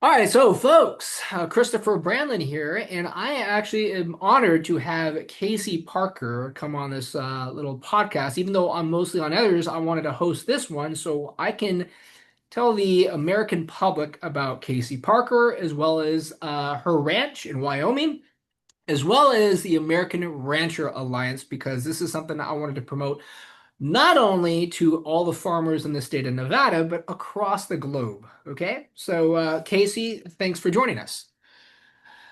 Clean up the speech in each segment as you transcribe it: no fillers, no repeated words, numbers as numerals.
All right, so folks, Christopher Brandlin here, and I actually am honored to have Casey Parker come on this little podcast. Even though I'm mostly on others, I wanted to host this one so I can tell the American public about Casey Parker as well as her ranch in Wyoming, as well as the American Rancher Alliance, because this is something that I wanted to promote not only to all the farmers in the state of Nevada, but across the globe. Okay, so Casey, thanks for joining us.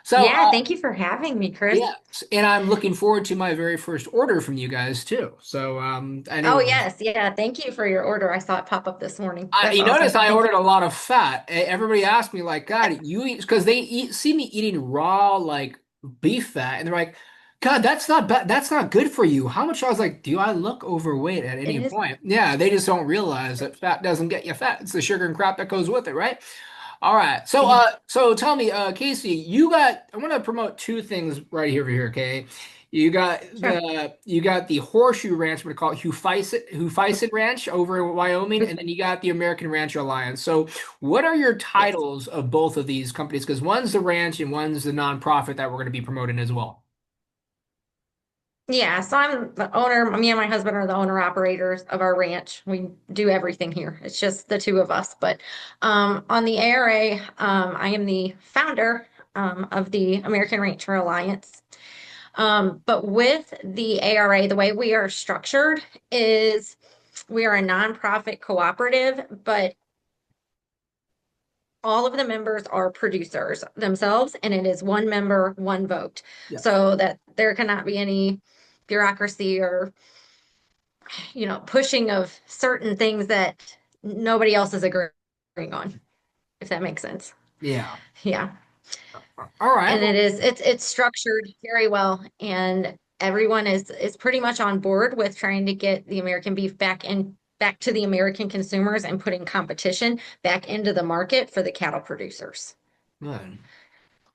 So, Yeah, thank you for having me, Chris. yeah, and I'm looking forward to my very first order from you guys too. So, Oh, anyways, yes. Yeah, thank you for your order. I saw it pop up this morning. That's you notice awesome. I Thank you. ordered a lot of fat. Everybody asked me like, God, you eat because they eat see me eating raw like beef fat, and they're like, God, that's not bad. That's not good for you. How much? I was like, do I look overweight at It any is. point? Yeah, they just don't realize that fat doesn't get you fat. It's the sugar and crap that goes with it, right? All right. So, Yeah, so tell me, Casey, I want to promote two things right here over here, okay? sure. You got the Horseshoe Ranch, what we call it, Hufisen Ranch over in Wyoming, and then you got the American Rancher Alliance. So, what are your Yes. titles of both of these companies? Because one's the ranch and one's the nonprofit that we're going to be promoting as well. Yeah, so I'm the owner. Me and my husband are the owner operators of our ranch. We do everything here. It's just the two of us. But on the ARA, I am the founder of the American Rancher Alliance. But with the ARA, the way we are structured is we are a nonprofit cooperative, but all of the members are producers themselves, and it is one member, one vote, Yes. so that there cannot be any bureaucracy or, pushing of certain things that nobody else is agreeing on, if that makes sense. Yeah. Yeah. All right. And Well, it's structured very well, and everyone is pretty much on board with trying to get the American beef back to the American consumers and putting competition back into the market for the cattle producers. good.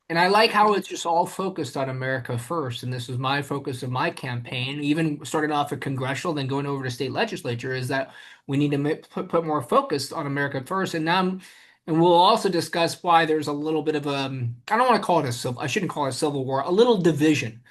And I like how it's just all focused on America first. And this was my focus of my campaign, even starting off at congressional, then going over to state legislature, is that we need to put more focus on America first. And we'll also discuss why there's a little bit of I don't want to call it I shouldn't call it a civil war, a little division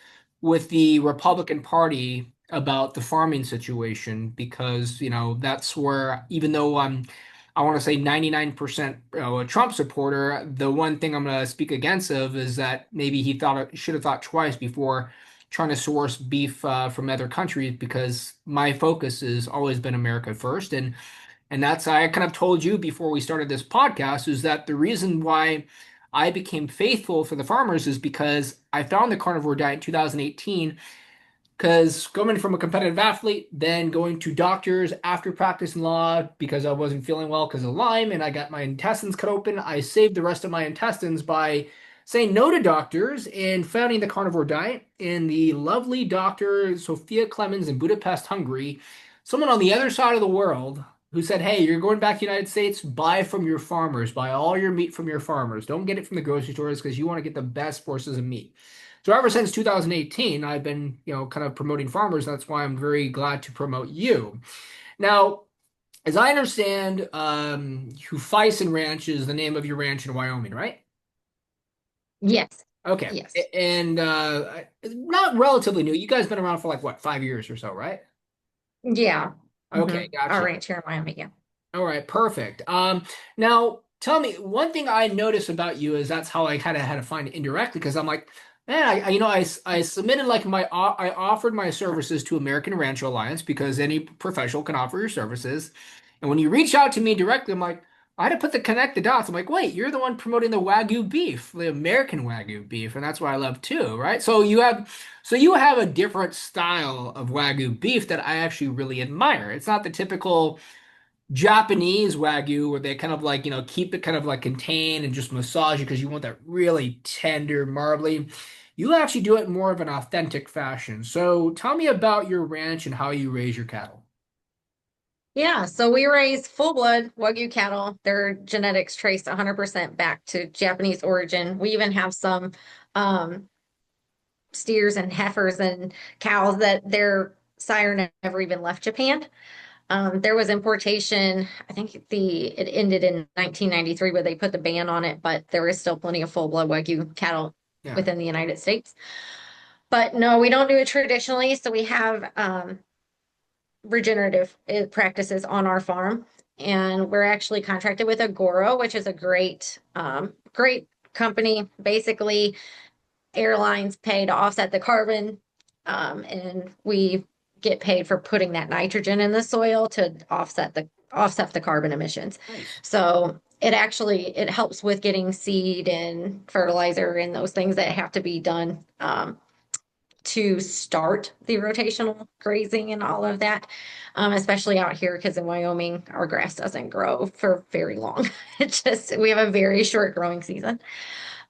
with the Republican Party about the farming situation, because, that's where, even though I want to say 99% a Trump supporter. The one thing I'm going to speak against of is that maybe he should have thought twice before trying to source beef from other countries, because my focus has always been America first. And that's, I kind of told you before we started this podcast, is that the reason why I became faithful for the farmers is because I found the carnivore diet in 2018. Because going from a competitive athlete, then going to doctors after practicing law because I wasn't feeling well because of Lyme and I got my intestines cut open, I saved the rest of my intestines by saying no to doctors and founding the carnivore diet. And the lovely doctor Sophia Clemens in Budapest, Hungary, someone on the other side of the world who said, "Hey, you're going back to the United States, buy from your farmers, buy all your meat from your farmers. Don't get it from the grocery stores because you want to get the best sources of meat." So ever since 2018, I've been, kind of promoting farmers. That's why I'm very glad to promote you. Now, as I understand, Hufeisen Ranch is the name of your ranch in Wyoming, right? Yes. Okay. Yes. And not relatively new. You guys been around for like what, 5 years or so, right? Yeah. Okay, Our gotcha. ranch here in Miami. Yeah. All right, perfect. Now tell me, one thing I noticed about you is that's how I kind of had to find it indirectly, because I'm like, man, I submitted like I offered my services to American Rancho Alliance because any professional can offer your services, and when you reach out to me directly, I'm like, I had to put the connect the dots. I'm like, wait, you're the one promoting the Wagyu beef, the American Wagyu beef, and that's what I love too, right? So you have a different style of Wagyu beef that I actually really admire. It's not the typical Japanese Wagyu where they kind of like, keep it kind of like contained and just massage it because you want that really tender, marbly. You actually do it more of an authentic fashion. So tell me about your ranch and how you raise your cattle. Yeah. So we raise full blood Wagyu cattle. Their genetics trace 100% back to Japanese origin. We even have some um, steers and heifers and cows that their sire never even left Japan. There was importation. I think it ended in 1993 where they put the ban on it, but there is still plenty of full-blood Wagyu cattle Yeah. within the United States. But no, we don't do it traditionally. So we have regenerative practices on our farm, and we're actually contracted with Agoro, which is a great company. Basically, airlines pay to offset the carbon, and we get paid for putting that nitrogen in the soil to offset the carbon emissions. Nice. So it helps with getting seed and fertilizer and those things that have to be done to start the rotational grazing and all of that, especially out here because in Wyoming our grass doesn't grow for very long. We have a very short growing season.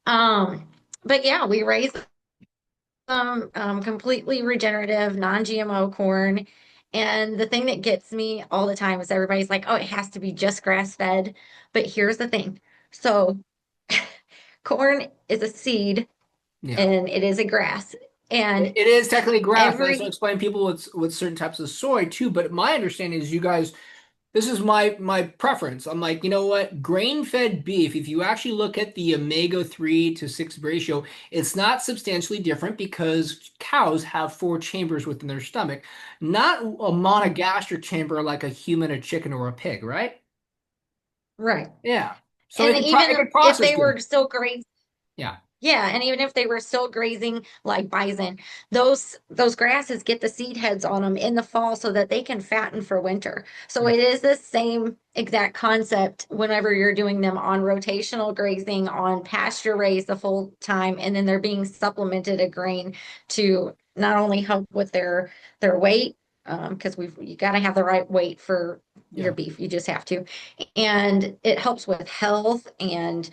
Um, but yeah, we raise completely regenerative, non-GMO corn. And the thing that gets me all the time is everybody's like, oh, it has to be just grass-fed. But here's the thing. So corn is a seed Yeah. and it is a grass. And It is technically grass. I also every, explain people with certain types of soy too. But my understanding is you guys, this is my preference. I'm like, you know what? Grain-fed beef, if you actually look at the omega-3 to 6 ratio, it's not substantially different because cows have four chambers within their stomach, not a monogastric chamber like a human, a chicken, or a pig, right? right. Yeah. So And it even could if process they were good. still grazing, Yeah. yeah, and even if they were still grazing like bison, those grasses get the seed heads on them in the fall so that they can fatten for winter. So Yeah. it is the same exact concept whenever you're doing them on rotational grazing, on pasture raised the full time, and then they're being supplemented a grain to not only help with their weight, because you got to have the right weight for your Yeah. beef. You just have to, and it helps with health and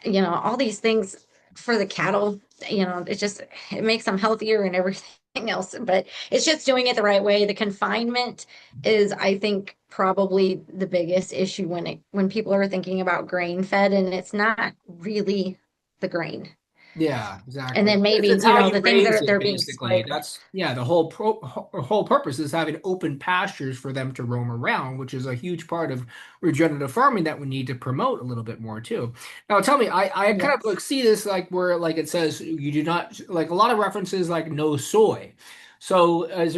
all these things for the cattle. It makes them healthier and everything else, but it's just doing it the right way. The confinement is, I think, probably the biggest issue when people are thinking about grain fed, and it's not really the grain. Yeah, And exactly. then maybe, It's how the you things that raise it, they're being basically. sprayed. That's yeah. Whole purpose is having open pastures for them to roam around, which is a huge part of regenerative farming that we need to promote a little bit more too. Now, tell me, I kind of Yes. like see this like where like it says you do not like a lot of references like no soy. So is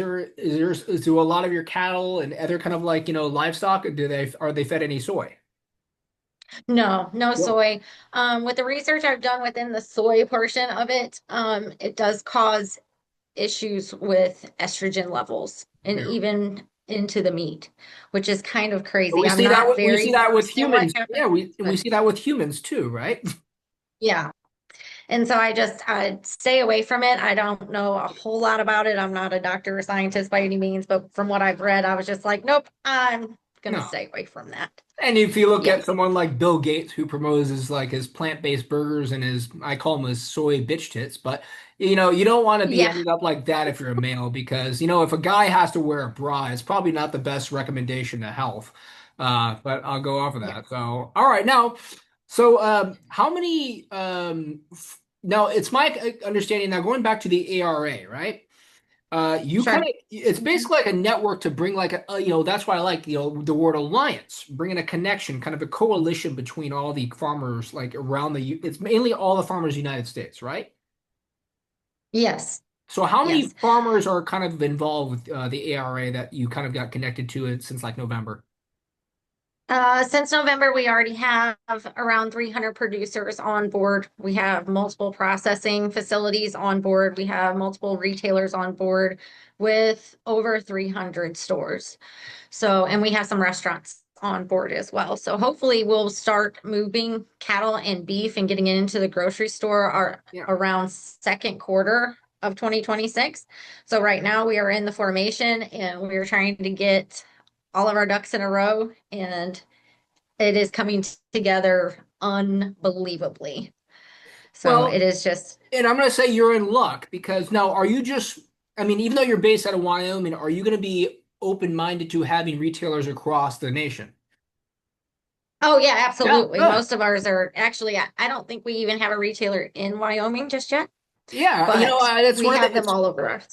do a lot of your cattle and other kind of like livestock are they fed any soy? No, no Whoa. soy. With the research I've done within the soy portion of it, it does cause issues with estrogen levels and Yeah. even into the meat, which is kind of But crazy. we I'm see not we very see that with versed in what humans. happens, Yeah, we but see that with humans too, right? yeah. And so I stay away from it. I don't know a whole lot about it. I'm not a doctor or scientist by any means, but from what I've read, I was just like, nope, I'm gonna No. stay away from that. And if you look at Yes. someone like Bill Gates, who promotes his plant-based burgers and his I call them his soy bitch tits, but you don't want to be Yeah. ended up like that if you're a male because if a guy has to wear a bra, it's probably not the best recommendation to health. But I'll go off of Yeah. that. So all right now, so how many now it's my understanding now going back to the ARA, right? You kind Sure. of, it's Mhm. basically like a network to bring like that's why I like, the word alliance, bringing a connection, kind of a coalition between all the farmers like around it's mainly all the farmers in the United States, right? Yes. So how many Yes. farmers are kind of involved with the ARA that you kind of got connected to it since like November? Since November, we already have around 300 producers on board. We have multiple processing facilities on board. We have multiple retailers on board with over 300 stores. So, and we have some restaurants on board as well. So hopefully we'll start moving cattle and beef and getting it into the grocery store Yeah. around second quarter of 2026. So right now we are in the formation and we're trying to get all of our ducks in a row, and it is coming together unbelievably. So Well, it is just, and I'm going to say you're in luck because now are you just, I mean, even though you're based out of Wyoming, are you going to be open-minded to having retailers across the nation? oh yeah, Yeah, absolutely. good. Most of ours are actually, I don't think we even have a retailer in Wyoming just yet, Yeah, but that's one we of have the them all over us.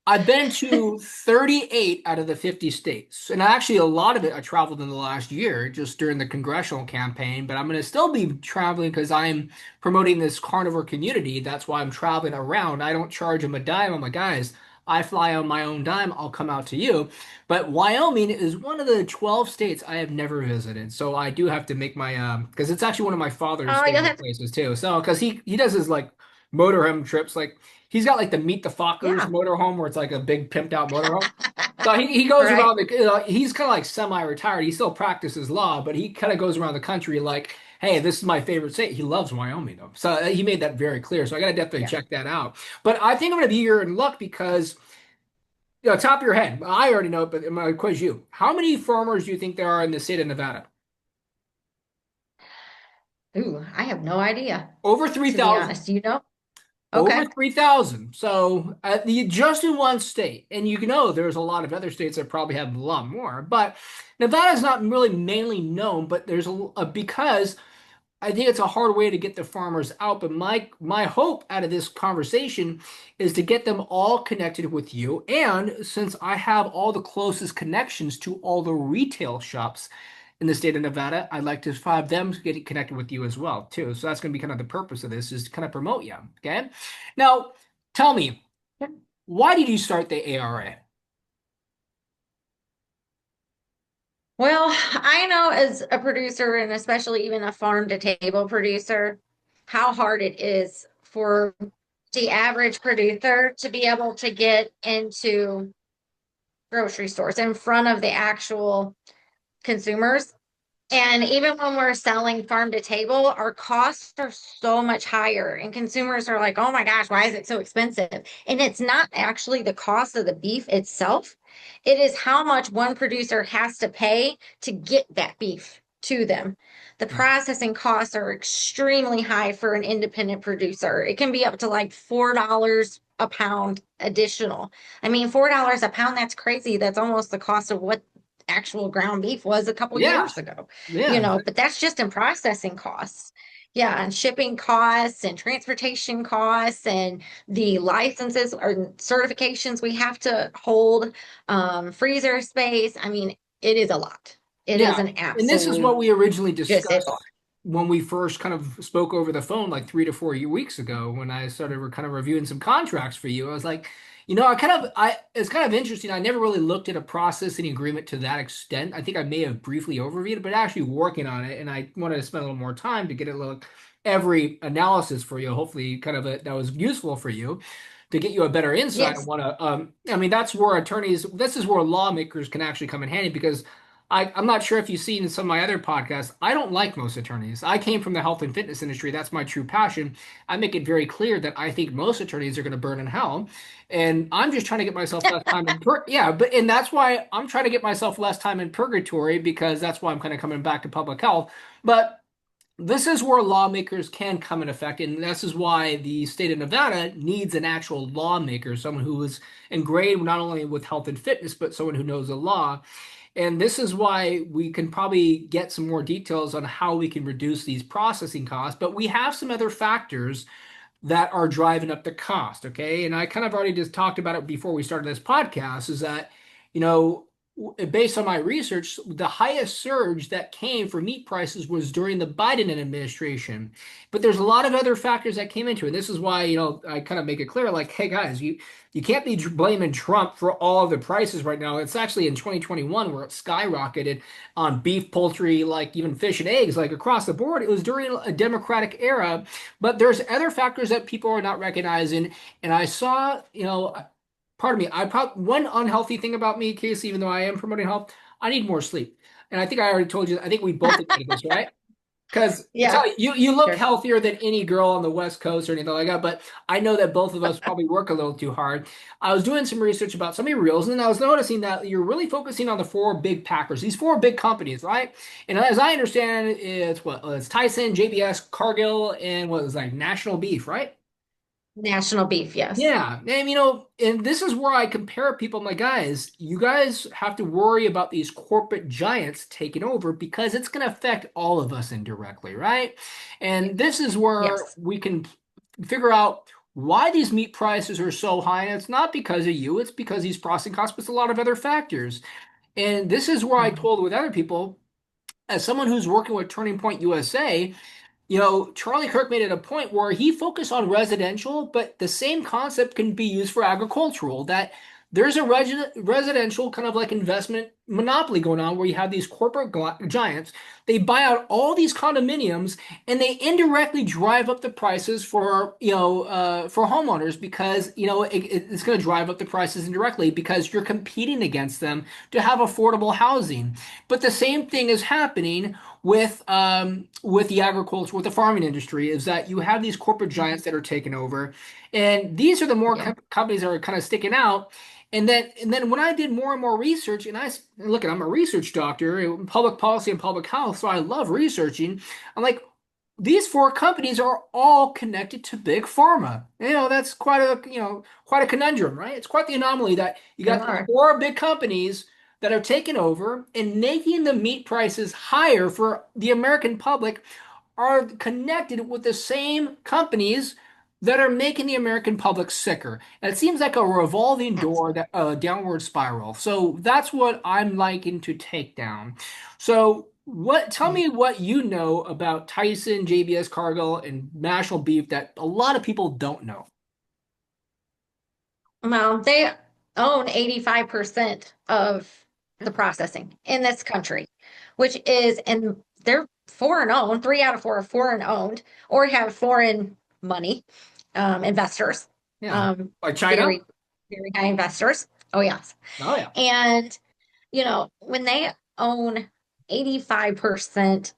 I've been to 38 out of the 50 states. And actually, a lot of it I traveled in the last year just during the congressional campaign. But I'm going to still be traveling because I'm promoting this carnivore community. That's why I'm traveling around. I don't charge them a dime. I'm like, guys, I fly on my own dime. I'll come out to you. But Wyoming is one of the 12 states I have never visited. So I do have to make my, because it's actually one of my father's Oh, you'll favorite have to, places too. So, because he does his like motorhome trips. Like, he's got like the Meet the Fockers yeah, motorhome where it's like a big pimped out motorhome. So he goes right. around the, he's kind of like semi-retired. He still practices law, but he kind of goes around the country like, hey, this is my favorite state. He loves Wyoming though. So he made that very clear. So I got to definitely Yeah. check that out. But I think I'm going to be here in luck because, top of your head, I already know, but I'm going to quiz you. How many farmers do you think there are in the state of Nevada? Ooh, I have no idea, Over to be 3,000. honest. Do you know? Over Okay. 3,000. So the just in one state, and you know there's a lot of other states that probably have a lot more, but Nevada's not really mainly known, but there's because I think it's a hard way to get the farmers out. But my hope out of this conversation is to get them all connected with you. And since I have all the closest connections to all the retail shops in the state of Nevada, I'd like to have them get connected with you as well, too. So that's going to be kind of the purpose of this is to kind of promote you. Okay. Now, tell me, why did you start the ARA? Well, I know as a producer and especially even a farm to table producer, how hard it is for the average producer to be able to get into grocery stores in front of the actual consumers. And even when we're selling farm to table, our costs are so much higher. And consumers are like, oh my gosh, why is it so expensive? And it's not actually the cost of the beef itself, it is how much one producer has to pay to get that beef to them. The processing costs are extremely high for an independent producer. It can be up to like $4 a pound additional. I mean, $4 a pound, that's crazy. That's almost the cost of what actual ground beef was a couple Yeah, years ago, yeah, but that's just in processing costs. Yeah, and shipping costs and transportation costs and the licenses or certifications we have to hold, freezer space. I mean, it is a lot. It is yeah. an And this is what absolute, we originally just it's a lot. discussed when we first kind of spoke over the phone like 3 to 4 weeks ago when I started kind of reviewing some contracts for you. I was like, it's kind of interesting. I never really looked at a processing agreement to that extent. I think I may have briefly overviewed it, but actually working on it, and I wanted to spend a little more time to get a look every analysis for you. Hopefully, that was useful for you to get you a better insight on Yes. what I mean, that's where attorneys, this is where lawmakers can actually come in handy because I'm not sure if you've seen some of my other podcasts. I don't like most attorneys. I came from the health and fitness industry. That's my true passion. I make it very clear that I think most attorneys are going to burn in hell. And I'm just trying to get myself less time in yeah, and that's why I'm trying to get myself less time in purgatory because that's why I'm kind of coming back to public health. But this is where lawmakers can come in effect, and this is why the state of Nevada needs an actual lawmaker, someone who is ingrained not only with health and fitness, but someone who knows the law. And this is why we can probably get some more details on how we can reduce these processing costs. But we have some other factors that are driving up the cost. Okay. And I kind of already just talked about it before we started this podcast is that, you know, based on my research, the highest surge that came for meat prices was during the Biden administration. But there's a lot of other factors that came into it. This is why, I kind of make it clear like, hey guys, you can't be blaming Trump for all of the prices right now. It's actually in 2021 where it skyrocketed on beef, poultry, like even fish and eggs, like across the board. It was during a Democratic era, but there's other factors that people are not recognizing. And I saw, pardon me, I probably one unhealthy thing about me, Casey, even though I am promoting health, I need more sleep. And I think I already told you, I think we both admitted this, right? Because I tell Yeah, you look sure. healthier than any girl on the West Coast or anything like that. But I know that both of us probably work a little too hard. I was doing some research about some of your reels, and I was noticing that you're really focusing on the four big packers, these four big companies, right? And as I understand it, it's Tyson, JBS, Cargill, and what was like National Beef, right? National beef, yes. Yeah, and and this is where I compare people. My guys, you guys have to worry about these corporate giants taking over because it's going to affect all of us indirectly, right? And this is where Yes. we can figure out why these meat prices are so high. And it's not because of you, it's because these processing costs, but it's a lot of other factors. And this is where I Mhm. told with other people, as someone who's working with Turning Point USA, you know, Charlie Kirk made it a point where he focused on residential, but the same concept can be used for agricultural. That there's a residential kind of like investment monopoly going on where you have these corporate giants. They buy out all these condominiums and they indirectly drive up the prices for, for homeowners because, it's going to drive up the prices indirectly because you're competing against them to have affordable housing. But the same thing is happening with the agriculture, with the farming industry, is that you have these corporate giants that are taking over, and these are the more Yeah. companies that are kind of sticking out. And then when I did more and more research, and look, I'm a research doctor in public policy and public health, so I love researching. I'm like, these four companies are all connected to big pharma. That's quite a conundrum, right? It's quite the anomaly that you There got these are. four big companies that are taking over and making the meat prices higher for the American public are connected with the same companies that are making the American public sicker. And it seems like a revolving door, that Absolutely. downward spiral. So that's what I'm liking to take down. So tell me what you know about Tyson, JBS Cargill, and National Beef that a lot of people don't know. Well, they own 85% of the processing in this country, which is, and they're foreign owned, 3 out of 4 are foreign owned or have foreign money, investors, Yeah. Like China? very, very high investors. Oh, yes. Oh yeah. And, when they own 85%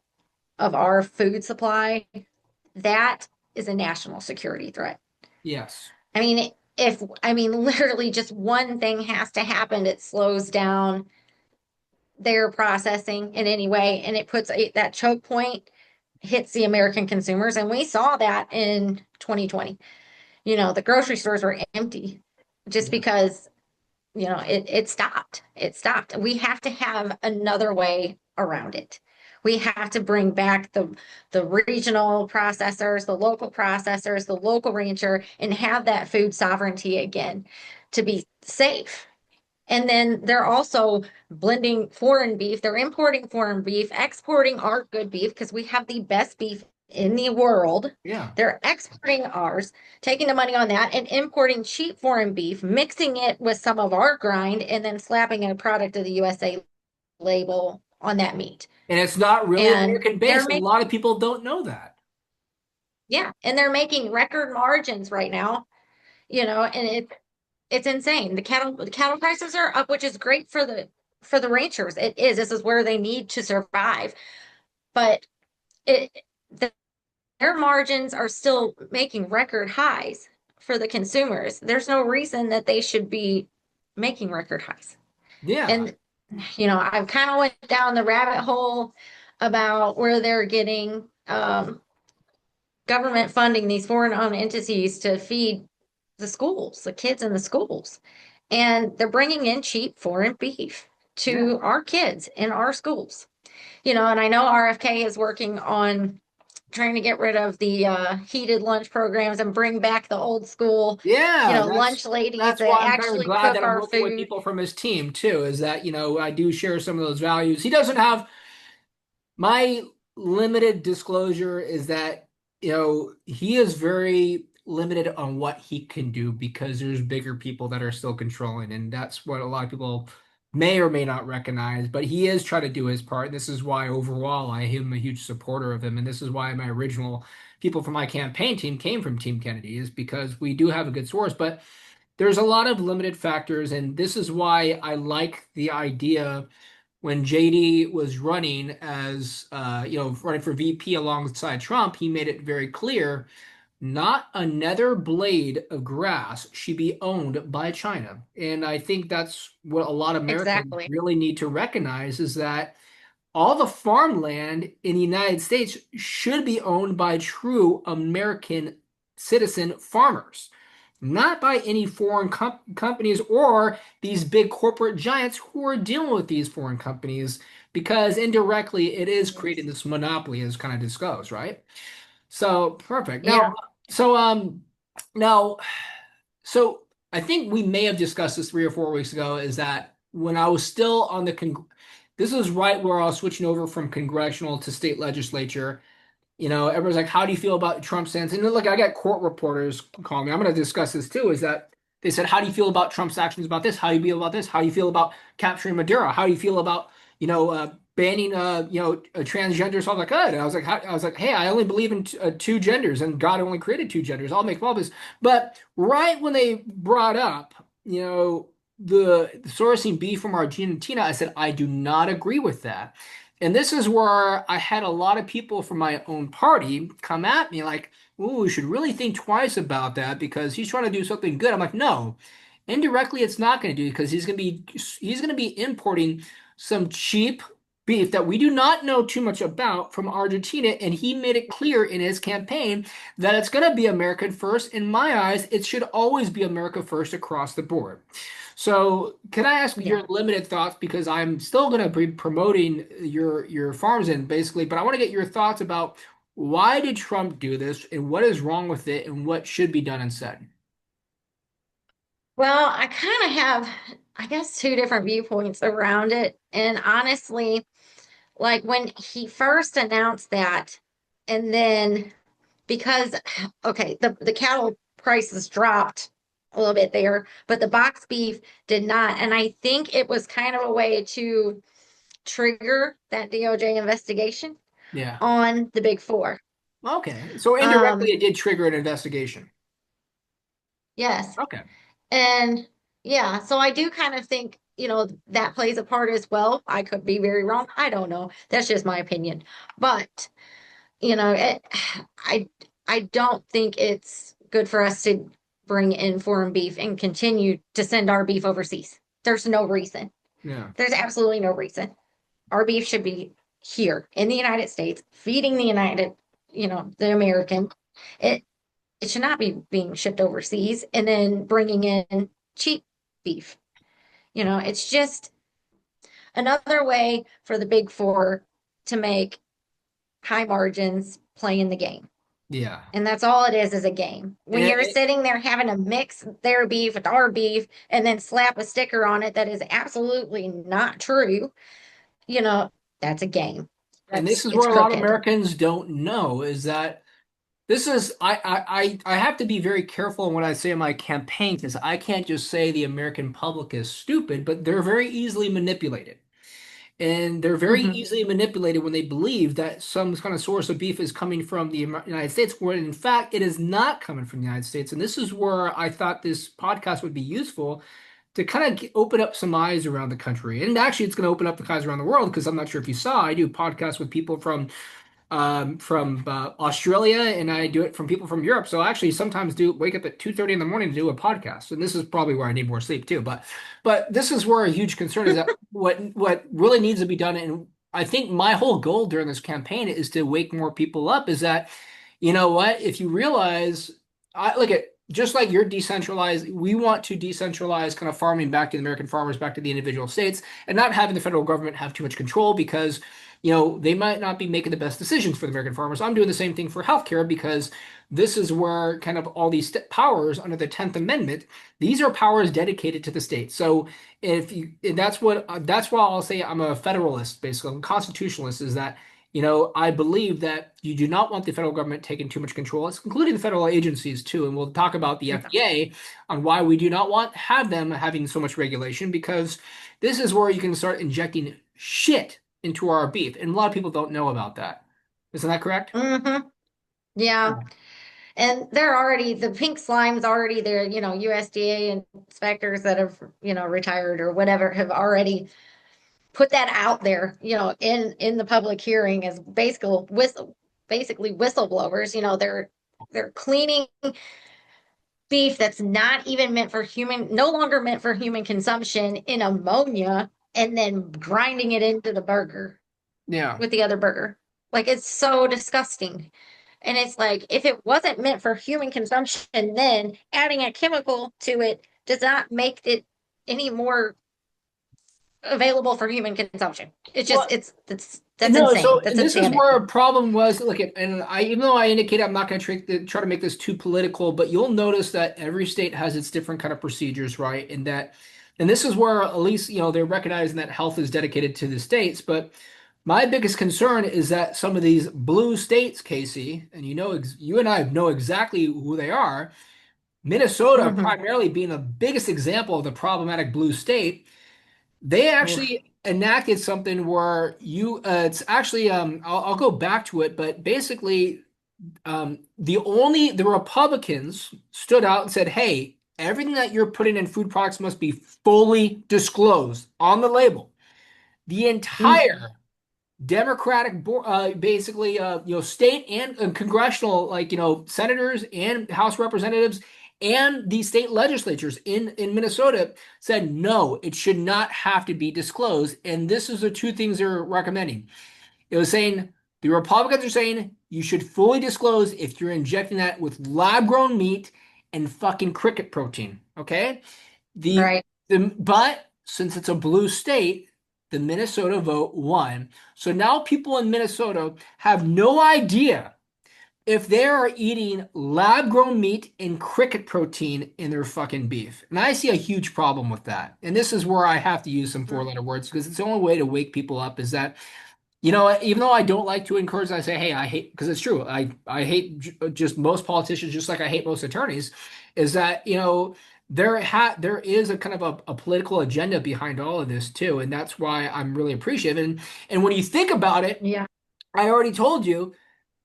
of our food supply, that is a national security threat. Yes. I mean, literally just one thing has to happen. It slows down their processing in any way, and it puts that choke point hits the American consumers. And we saw that in 2020. The grocery stores were empty just Yeah. because it stopped. It stopped. We have to have another way around it. We have to bring back the regional processors, the local rancher, and have that food sovereignty again to be safe. And then they're also blending foreign beef. They're importing foreign beef, exporting our good beef because we have the best beef in the world. Yeah. They're exporting ours, taking the money on that, and importing cheap foreign beef, mixing it with some of our grind, and then slapping a product of the USA label on that meat. And it's not really And American they're based. A making, lot of people don't know that. yeah, and they're making record margins right now, and it's insane. The cattle prices are up, which is great for the ranchers. It is. This is where they need to survive. But it the, their margins are still making record highs for the consumers. There's no reason that they should be making record highs. Yeah. And I've kind of went down the rabbit hole about where they're getting government funding these foreign-owned entities to feed the schools, the kids in the schools. And they're bringing in cheap foreign beef Yeah. to our kids in our schools. And I know RFK is working on trying to get rid of the heated lunch programs and bring back the old school, Yeah, lunch ladies that's that why I'm kind of actually glad cook that I'm our working with food. people from his team too, is that, I do share some of those values. He doesn't have my limited disclosure is that, he is very limited on what he can do because there's bigger people that are still controlling, and that's what a lot of people may or may not recognize. But he is trying to do his part. And this is why overall I am a huge supporter of him. And this is why my original people from my campaign team came from Team Kennedy, is because we do have a good source. But there's a lot of limited factors, and this is why I like the idea when JD was running as running for VP alongside Trump. He made it very clear not another blade of grass should be owned by China. And I think that's what a lot of Americans Exactly. really need to recognize, is that all the farmland in the United States should be owned by true American citizen farmers, not by any foreign companies or these big corporate giants who are dealing with these foreign companies, because indirectly it is creating Yes. this monopoly as kind of discussed, right? So perfect. Now, Yeah. so Now, so I think we may have discussed this 3 or 4 weeks ago, is that when I was still on this is right where I was switching over from congressional to state legislature. Everyone's like, how do you feel about Trump's stance? And look, I got court reporters calling me. I'm going to discuss this too, is that they said, how do you feel about Trump's actions about this? How do you feel about this? How do you feel about capturing Maduro? How do you feel about, banning, transgenders? So I was like, good. I was like, hey, I only believe in two genders and God only created two genders. I'll make all this. But right when they brought up, the sourcing beef from Argentina, I said, I do not agree with that. And this is where I had a lot of people from my own party come at me like, "Ooh, we should really think twice about that because he's trying to do something good." I'm like, "No, indirectly, it's not going to do because he's going to be importing some cheap beef that we do not know too much about from Argentina, and he made it clear in his campaign that it's going to be American first. In my eyes, it should always be America first across the board." So, can I ask Yeah. your limited thoughts because I'm still going to be promoting your farms in basically, but I want to get your thoughts about why did Trump do this and what is wrong with it and what should be done instead? Well, I kind of have, I guess, two different viewpoints around it. And honestly, like when he first announced that, and then because, okay, the cattle prices dropped a little bit there, but the box beef did not. And I think it was kind of a way to trigger that DOJ investigation Yeah. on the big four. Okay. So indirectly, Um, it did trigger an investigation. yes. Okay. And yeah, so I do kind of think, that plays a part as well. I could be very wrong. I don't know. That's just my opinion. But, I I don't think it's good for us to bring in foreign beef and continue to send our beef overseas. There's no reason. Yeah. There's absolutely no reason. Our beef should be here in the United States, feeding the American. It it should not be being shipped overseas and then bringing in cheap beef. It's just another way for the big four to make high margins playing the game. Yeah. And that's all it is a game. When And, you're sitting there having to mix their beef with our beef and then slap a sticker on it that is absolutely not true, you know, that's a game. and this is It's where a lot of crooked. Americans don't know is that this is I have to be very careful when I say in my campaign because I can't just say the American public is stupid, but they're very easily manipulated. And they're very Hmm. easily manipulated when they believe that some kind of source of beef is coming from the United States, when in fact it is not coming from the United States. And this is where I thought this podcast would be useful to kind of open up some eyes around the country. And actually, it's going to open up the eyes around the world because I'm not sure if you saw, I do podcasts with people from Australia, and I do it from people from Europe. So I actually sometimes do wake up at 2:30 in the morning to do a podcast. And this is probably where I need more sleep too. But this is where a huge concern is that what really needs to be done, and I think my whole goal during this campaign is to wake more people up, is that, you know what, if you realize, I look at just like you're decentralized, we want to decentralize kind of farming back to the American farmers, back to the individual states, and not having the federal government have too much control because they might not be making the best decisions for the American farmers. I'm doing the same thing for healthcare because this is where kind of all these powers under the 10th Amendment, these are powers dedicated to the state. So if you, and that's why I'll say I'm a federalist, basically, I'm a constitutionalist, is that, I believe that you do not want the federal government taking too much control, it's including the federal agencies too. And we'll talk about the FDA on why we do not want have them having so much regulation because this is where you can start injecting shit into our beef. And a lot of people don't know about that. Isn't that correct? Hmm. Yeah. And the pink slime's already there, USDA inspectors that have, retired or whatever have already put that out there, in the public hearing as basically whistleblowers. They're cleaning beef that's not even meant for human, no longer meant for human consumption in ammonia and then grinding it into the burger Yeah. with the other burger. Like it's so disgusting. And it's like if it wasn't meant for human consumption, then adding a chemical to it does not make it any more available for human consumption. It's just Well, it's That's No, insane. so That's this is where insanity. a problem was. Look, and I even though I indicated I'm not going to try to make this too political, but you'll notice that every state has its different kind of procedures, right? And this is where at least they're recognizing that health is dedicated to the states. But my biggest concern is that some of these blue states, Casey, and you and I know exactly who they are. Minnesota, Hmm. primarily being the biggest example of the problematic blue state. They Oof. actually enacted something where it's actually, I'll go back to it, but basically, the Republicans stood out and said, hey, everything that you're putting in food products must be fully disclosed on the label. The Mm. entire basically, state and congressional, like, senators and House representatives and the state legislatures in Minnesota said, no, it should not have to be disclosed. And this is the two things they're recommending. It was saying the Republicans are saying you should fully disclose if you're injecting that with lab grown meat and fucking cricket protein. Okay. The, Right. but since it's a blue state, the Minnesota vote won. So now people in Minnesota have no idea if they are eating lab grown meat and cricket protein in their fucking beef. And I see a huge problem with that. And this is where I have to use some Mm. four-letter words because it's the only way to wake people up is that even though I don't like to encourage, I say, hey, I hate, because it's true. I hate just most politicians, just like I hate most attorneys, is that, there is a kind of a political agenda behind all of this too. And that's why I'm really appreciative. And when you think about it, Yeah. I already told you,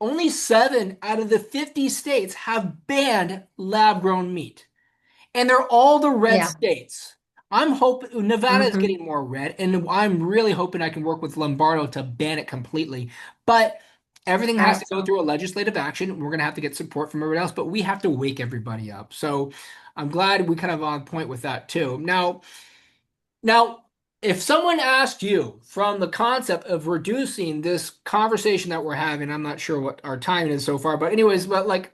only 7 out of the 50 states have banned lab grown meat and they're all the red Yeah. states. I'm hoping Nevada is Hmm. getting more red, and I'm really hoping I can work with Lombardo to ban it completely. But everything I has hope to go so. through a legislative action. We're going to have to get support from everybody else, but we have to wake everybody up. So I'm glad we kind of on point with that too. Now, if someone asked you from the concept of reducing this conversation that we're having, I'm not sure what our time is so far, but anyways, but like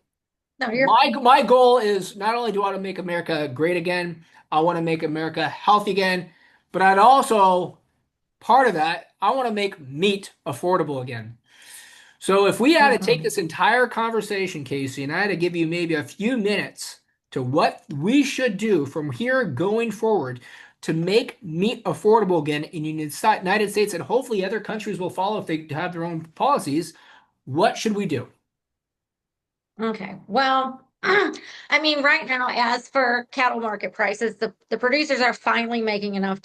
No, you're my goal is not only do I want to make America great again, I want to make America healthy again, but I'd also part of that, I want to make meat affordable again. So if we had to take hmm this entire conversation, Casey, and I had to give you maybe a few minutes to what we should do from here going forward to make meat affordable again in the United States and hopefully other countries will follow if they have their own policies, what should we do? okay. Well, I mean, right now, as for cattle market prices, the producers are finally making enough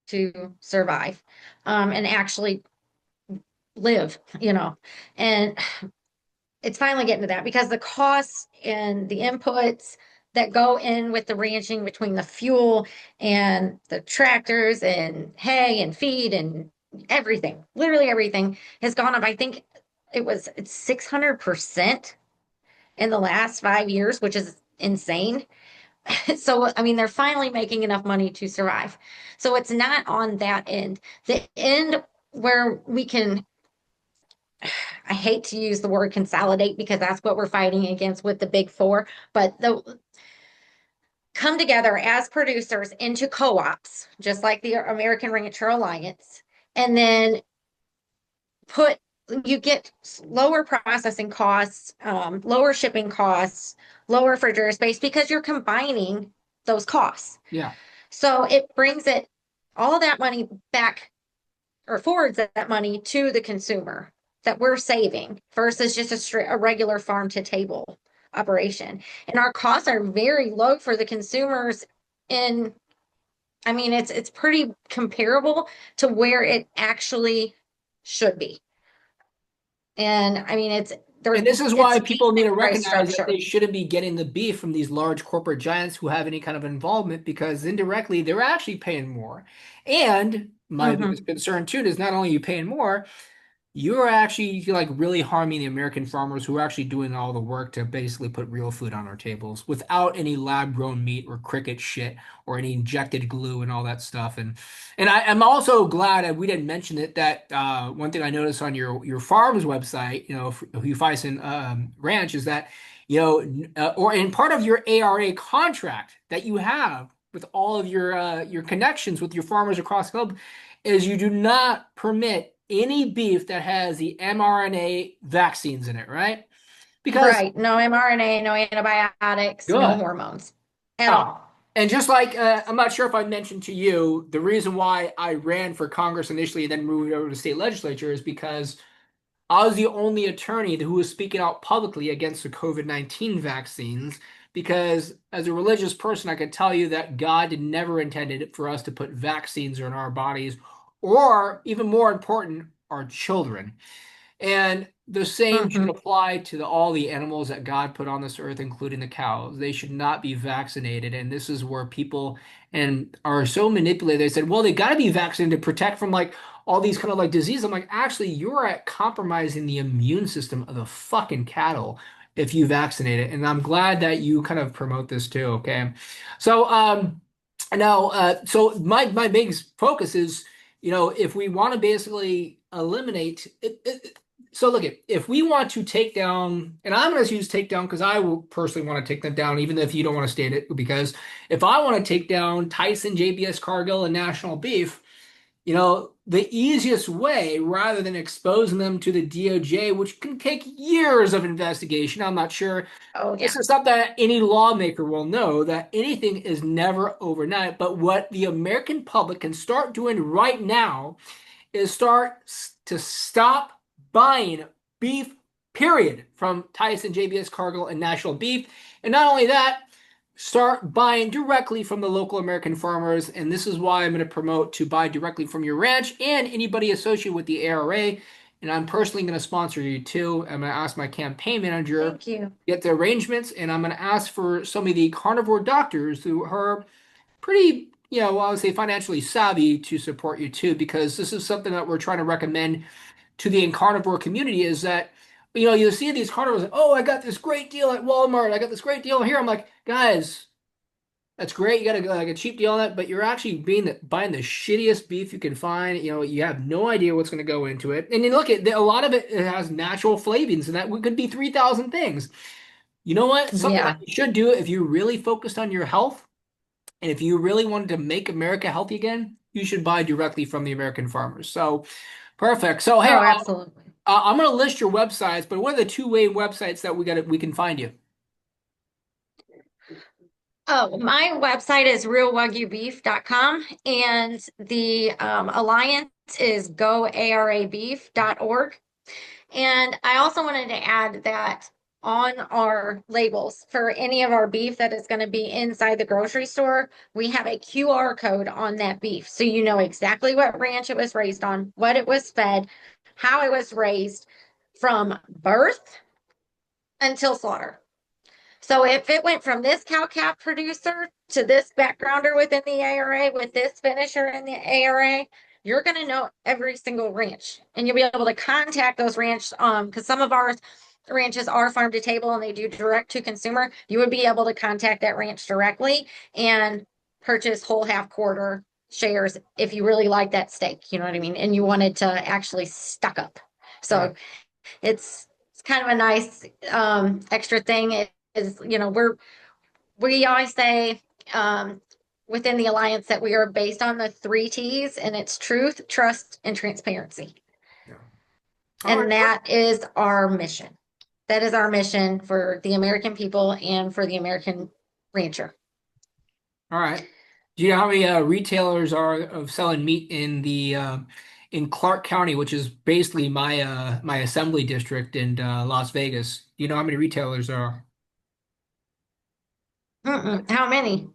to survive, and actually live, and it's finally getting to that because the costs and the inputs that go in with the ranching between the fuel and the tractors and hay and feed and everything, literally everything has gone up. I think it's 600% in the last 5 years, which is insane. So, I mean, they're finally making enough money to survive. So it's not on that end. The end where we can, I hate to use the word consolidate because that's what we're fighting against with the big four, but the come together as producers into co-ops, just like the American Rancher Alliance, and then put you get lower processing costs, lower shipping costs, lower refrigerator space because you're combining those costs. Yeah. So it brings it all that money back or forwards that money to the consumer that we're saving versus just a regular farm to table operation. And our costs are very low for the consumers in I mean it's pretty comparable to where it actually should be. And I mean And there this is it's why people need decent to price recognize that structure. they shouldn't be getting the beef from these large corporate giants who have any kind of involvement because indirectly they're actually paying more. And my biggest Hmm. concern too is not only you paying more, you're actually like really harming the American farmers who are actually doing all the work to basically put real food on our tables without any lab grown meat or cricket shit or any injected glue and all that stuff. And I'm also glad that we didn't mention it that one thing I noticed on your farm's website, Hufeisen Ranch, is that or in part of your ARA contract that you have with all of your connections with your farmers across the globe is you do not permit any beef that has the mRNA vaccines in it, right? Because Right. No mRNA, no antibiotics, no good. hormones at Oh, all. and just like I'm not sure if I mentioned to you, the reason why I ran for Congress initially and then moved over to state legislature is because I was the only attorney who was speaking out publicly against the COVID-19 vaccines. Because as a religious person, I can tell you that God never intended for us to put vaccines in our bodies, or even more important, our children. And the same should Hmm. apply to all the animals that God put on this earth, including the cows. They should not be vaccinated. And this is where people and are so manipulated. They said, well, they got to be vaccinated to protect from like all these kind of like diseases. I'm like, actually, you're at compromising the immune system of the fucking cattle if you vaccinate it. And I'm glad that you kind of promote this too. Okay. So, now, so my biggest focus is, if we want to basically eliminate it, so look at if we want to take down, and I'm going to use take down because I will personally want to take them down, even if you don't want to state it. Because if I want to take down Tyson, JBS, Cargill, and National Beef, the easiest way, rather than exposing them to the DOJ, which can take years of investigation, I'm not sure. Oh, This yeah. is something that any lawmaker will know that anything is never overnight. But what the American public can start doing right now is to stop buying beef, period, from Tyson, JBS, Cargill, and National Beef. And not only that, start buying directly from the local American farmers. And this is why I'm going to promote to buy directly from your ranch and anybody associated with the ARA. And I'm personally going to sponsor you too. I'm going to ask my campaign manager to Thank you. get the arrangements, and I'm going to ask for some of the carnivore doctors who are pretty, well, I would say financially savvy to support you too, because this is something that we're trying to recommend to the carnivore community is that, you see these carnivores, oh, I got this great deal at Walmart. I got this great deal here. I'm like, guys, that's great. You got like a cheap deal on that, but you're actually buying the shittiest beef you can find. You have no idea what's going to go into it. And you look at a lot of it has natural flavors, and that could be 3,000 things. You know what? Something that Yeah. you should do if you really focused on your health and if you really wanted to make America healthy again, you should buy directly from the American farmers. So perfect. So hey, Oh, absolutely. I'm going to list your websites, but what are the two-way websites that we can find you? Oh, my website is realwagyubeef.com and the alliance is goarabeef.org. And I also wanted to add that on our labels for any of our beef that is going to be inside the grocery store, we have a QR code on that beef. So you know exactly what ranch it was raised on, what it was fed, how it was raised from birth until slaughter. So if it went from this cow calf producer to this backgrounder within the ARA with this finisher in the ARA, you're going to know every single ranch, and you'll be able to contact those ranch because some of our ranches are farm to table and they do direct to consumer. You would be able to contact that ranch directly and purchase whole half quarter shares if you really like that steak, you know what I mean, and you wanted to actually stock up. Yeah. So it's kind of a nice extra thing. It is, we always say um, within the alliance that we are based on the three T's, and it's truth, trust, and transparency. Yeah. All right. And that is our mission. That is our mission for the American people and for the American rancher. All right. Do you know how many retailers are of selling meat in Clark County, which is basically my assembly district in Las Vegas? Do you know how many retailers there are? Mm-mm. How many?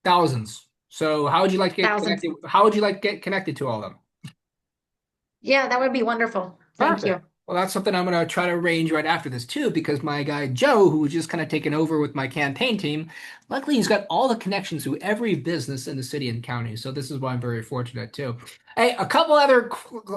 Thousands. So how would you like to get Thousands. connected? How would you like to get connected to all of them? Yeah, that would be wonderful. Thank Perfect. you. Well, that's something I'm going to try to arrange right after this too, because my guy Joe, who was just kind of taking over with my campaign team, luckily he's got all the connections to every business in the city and county. So this is why I'm very fortunate too. Hey, a couple other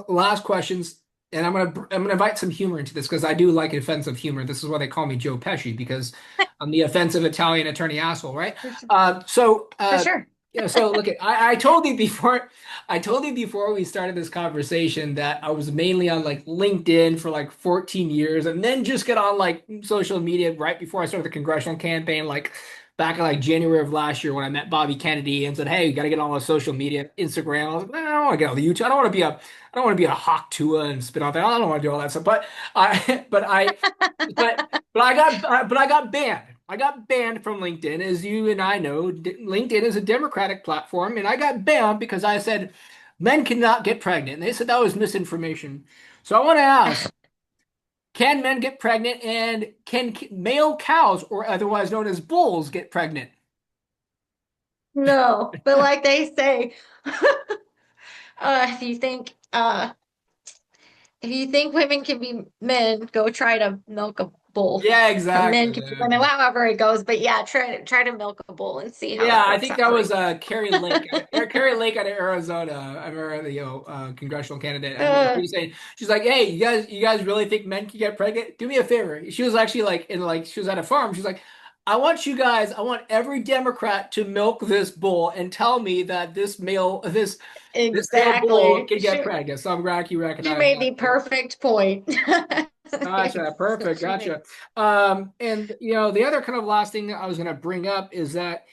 last questions, and I'm gonna invite some humor into this because I do like offensive humor. This is why they call me Joe Pesci because I'm the offensive Italian attorney asshole, right? For sure. So For sure. so look, I told you before. I told you before we started this conversation that I was mainly on like LinkedIn for like 14 years and then just get on like social media right before I started the congressional campaign like back in like January of last year when I met Bobby Kennedy and said, "Hey, you got to get on all the social media, Instagram." I was like, "Man, I don't want to get on the YouTube. I don't want to be I don't want to be a hawk Tua and spit off that. I don't want to do all that stuff." But I, but I, but I got banned. I got banned from LinkedIn, as you and I know. LinkedIn is a Democratic platform, and I got banned because I said men cannot get pregnant. And they said that was misinformation. So I want to ask. Can men get pregnant and can male cows, or otherwise known as bulls, get pregnant? No, but like they say, if you think if you think women can be men, go try to milk a bull. Yeah, Or exactly. men can be women, however it goes. But yeah, try to milk a bull and see how Yeah, that I works think out that for was you. Carrie Lake out of Arizona. I remember the congressional candidate. I remember she Uh, was saying she's like, "Hey, you guys really think men can get pregnant? Do me a favor." She was actually like in like she was at a farm. She's like, I want every Democrat to milk this bull and tell me that this male bull exactly. can get pregnant." So I'm glad you She recognize made that. the perfect point. Gotcha. So Perfect. she made Gotcha. And the other kind of last thing I was going to bring up is that,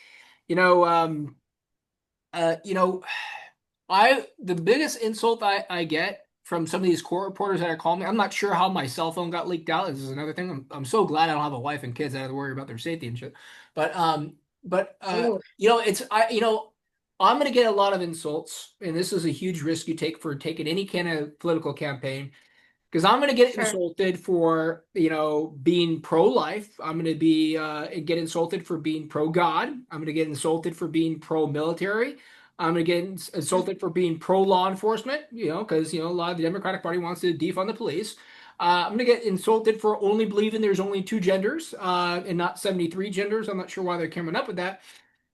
you know, um, you know, the biggest insult I get from some of these court reporters that are calling me, I'm not sure how my cell phone got leaked out. This is another thing. I'm so glad I don't have a wife and kids. I have to worry about their safety and shit. But Ooh, I'm gonna get a lot of insults, and this is a huge risk you take for taking any kind of political campaign. Because I'm going to get sure. insulted for, being pro-life. I'm going to be get insulted for being pro-God. I'm going to get insulted for being pro-military. I'm going to get insulted for being pro-law enforcement, because, a lot of the Democratic Party wants to defund the police. I'm going to get insulted for only believing there's only two genders and not 73 genders. I'm not sure why they're coming up with that.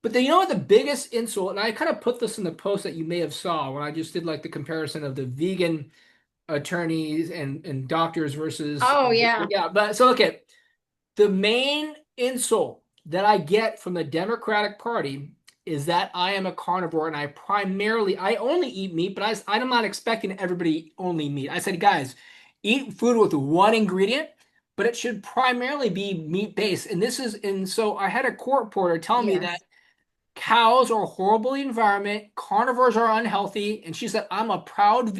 But then, you know what the biggest insult, and I kind of put this in the post that you may have saw when I just did like the comparison of the vegan attorneys and doctors versus Oh yeah. yeah. But so look at the main insult that I get from the Democratic Party is that I am a carnivore and I only eat meat, but I'm not expecting everybody to eat only meat. I said, guys, eat food with one ingredient, but it should primarily be meat based. And so I had a court reporter tell me that Yes. cows are a horrible environment. Carnivores are unhealthy. And she said,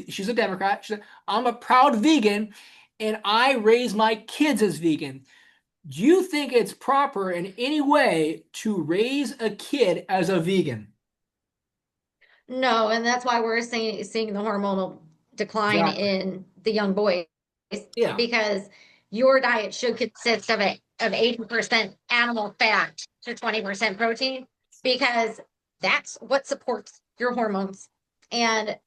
she's a Democrat. She said, I'm a proud vegan and I raise my kids as vegan. Do you think it's proper in any way to raise a kid as a vegan? No, and that's why we're seeing the hormonal decline Exactly. in the young boys Yeah. because your diet should consist of 80% animal fat to 20% protein because that's what supports your hormones. And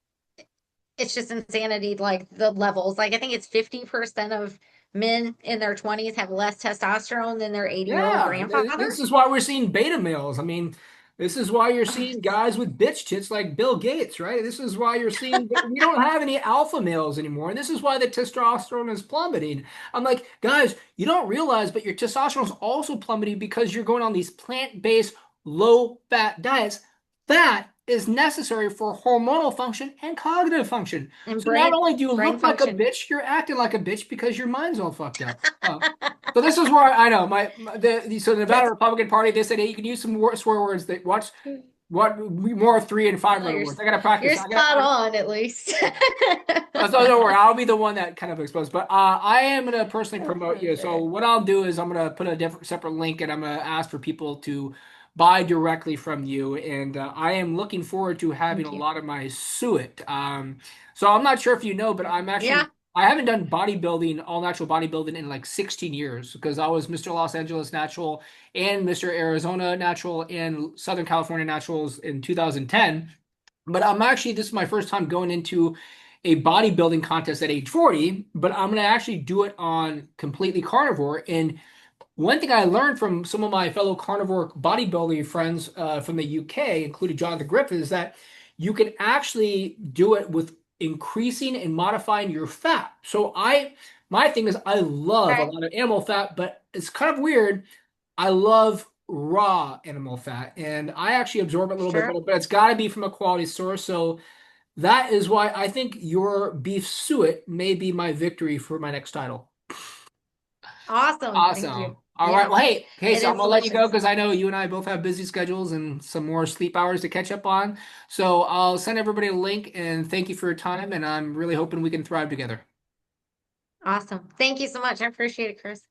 it's just insanity, like the levels. Like I think it's 50% of men in their 20s have less testosterone than their 80-year-old Yeah, grandfather. this is why we're seeing beta males. I mean, this is why you're seeing guys with bitch tits like Bill Gates, right? This is why you're seeing we don't have any alpha males anymore, and this is why the testosterone is plummeting. I'm like, guys, you don't realize, but your testosterone is also plummeting because you're going on these plant-based, low-fat diets. Fat is necessary for hormonal function and cognitive function. And So not only do you brain look like a function. bitch, you're acting like a bitch because your mind's all fucked up. So this is where I know so the Nevada That's Republican Party, they said, hey, you can use some swear words that what more 3 and 5 no, letter words. I gotta practice. you're spot on at least. So don't worry, I'll be the one that kind of exposed. But I am gonna personally That's promote you. So okay. what I'll do is I'm gonna put a different separate link, and I'm gonna ask for people to buy directly from you. And I am looking forward to having a Thank you. lot of my suet. So I'm not sure if you know, but Yeah. I haven't done bodybuilding, all natural bodybuilding in like 16 years because I was Mr. Los Angeles Natural and Mr. Arizona Natural and Southern California Naturals in 2010. But this is my first time going into a bodybuilding contest at age 40, but I'm going to actually do it on completely carnivore. And one thing I learned from some of my fellow carnivore bodybuilding friends from the UK, including Jonathan Griffith, is that you can actually do it with increasing and modifying your fat. My thing is, I love a Okay. lot of animal fat, but it's kind of weird. I love raw animal fat, and I actually absorb it a little bit Sure. better, but it's got to be from a quality source. So that is why I think your beef suet may be my victory for my next title. Awesome. Thank Awesome. you. All right. Yeah, Well, hey, it so I'm is gonna let you go delicious. because I know you and I both have busy schedules and some more sleep hours to catch up on. So I'll send everybody a link and thank you for your time. And I'm really hoping we can thrive together. Awesome. Thank you so much. I appreciate it, Chris.